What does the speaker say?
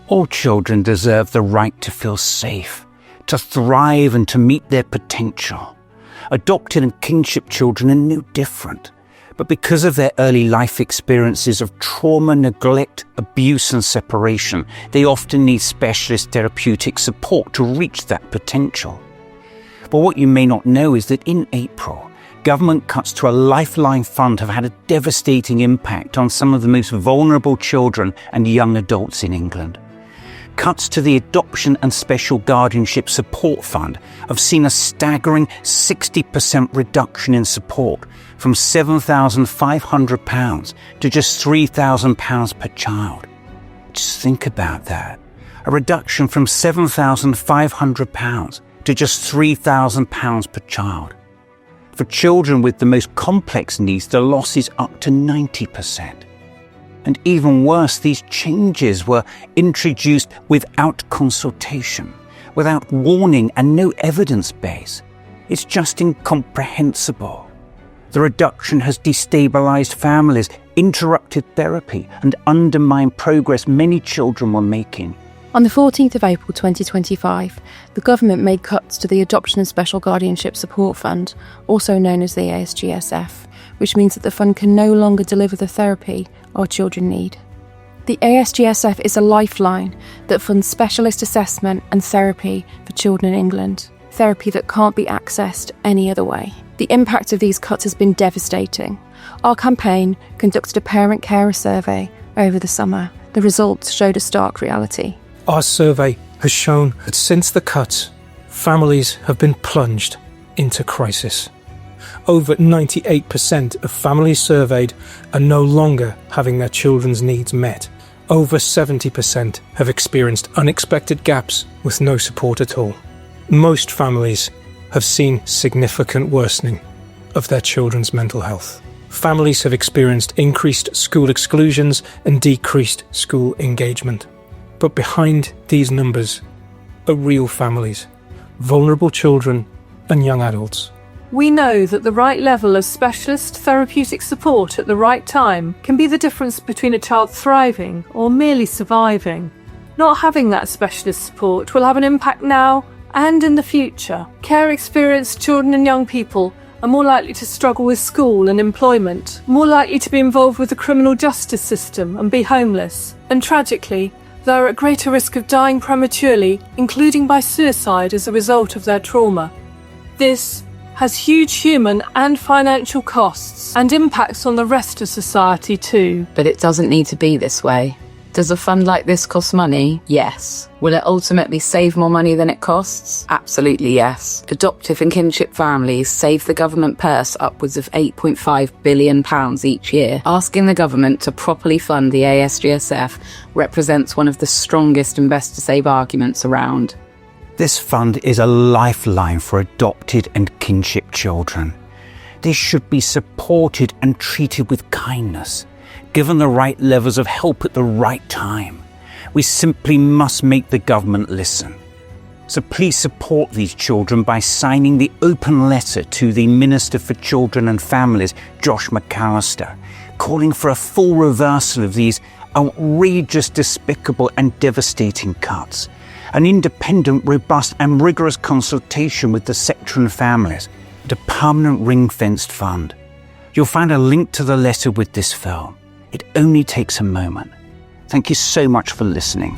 All children deserve the right to feel safe, to thrive and to meet their potential. Adopted and kinship children are no different. But because of their early life experiences of trauma, neglect, abuse and separation, they often need specialist therapeutic support to reach that potential. But what you may not know is that in April, government cuts to a Lifeline fund have had a devastating impact on some of the most vulnerable children and young adults in England. Cuts to the Adoption and Special Guardianship Support Fund have seen a staggering 60% reduction in support, from £7,500 to just £3,000 per child. Just think about that. A reduction from £7,500 to just £3,000 per child. For children with the most complex needs, the loss is up to 90%. And even worse, these changes were introduced without consultation, without warning and no evidence base. It's just incomprehensible. The reduction has destabilized families, interrupted therapy, and undermined progress many children were making. On the 14th of April 2025, the government made cuts to the Adoption and Special Guardianship Support Fund, also known as the ASGSF, which means that the fund can no longer deliver the therapy our children need. The ASGSF is a lifeline that funds specialist assessment and therapy for children in England, therapy that can't be accessed any other way. The impact of these cuts has been devastating. Our campaign conducted a parent-carer survey over the summer. The results showed a stark reality. Our survey has shown that since the cuts, families have been plunged into crisis. Over 98% of families surveyed are no longer having their children's needs met. Over 70% have experienced unexpected gaps with no support at all. Most families have seen significant worsening of their children's mental health. Families have experienced increased school exclusions and decreased school engagement. But behind these numbers are real families, vulnerable children and young adults. We know that the right level of specialist therapeutic support at the right time can be the difference between a child thriving or merely surviving. Not having that specialist support will have an impact now and in the future. Care-experienced children and young people are more likely to struggle with school and employment, more likely to be involved with the criminal justice system and be homeless. And tragically, they are at greater risk of dying prematurely, including by suicide as a result of their trauma. This has huge human and financial costs and impacts on the rest of society too. But it doesn't need to be this way. Does a fund like this cost money? Yes. Will it ultimately save more money than it costs? Absolutely yes. Adoptive and kinship families save the government purse upwards of £8.5 billion each year. Asking the government to properly fund the ASGSF represents one of the strongest investor-save arguments around. This fund is a lifeline for adopted and kinship children. They should be supported and treated with kindness, given the right levels of help at the right time. We simply must make the government listen. So please support these children by signing the open letter to the Minister for Children and Families, Josh MacAlister, calling for a full reversal of these outrageous, despicable and devastating cuts, an independent, robust and rigorous consultation with the sector and families, and a permanent ring-fenced fund. You'll find a link to the letter with this film. It only takes a moment. Thank you so much for listening.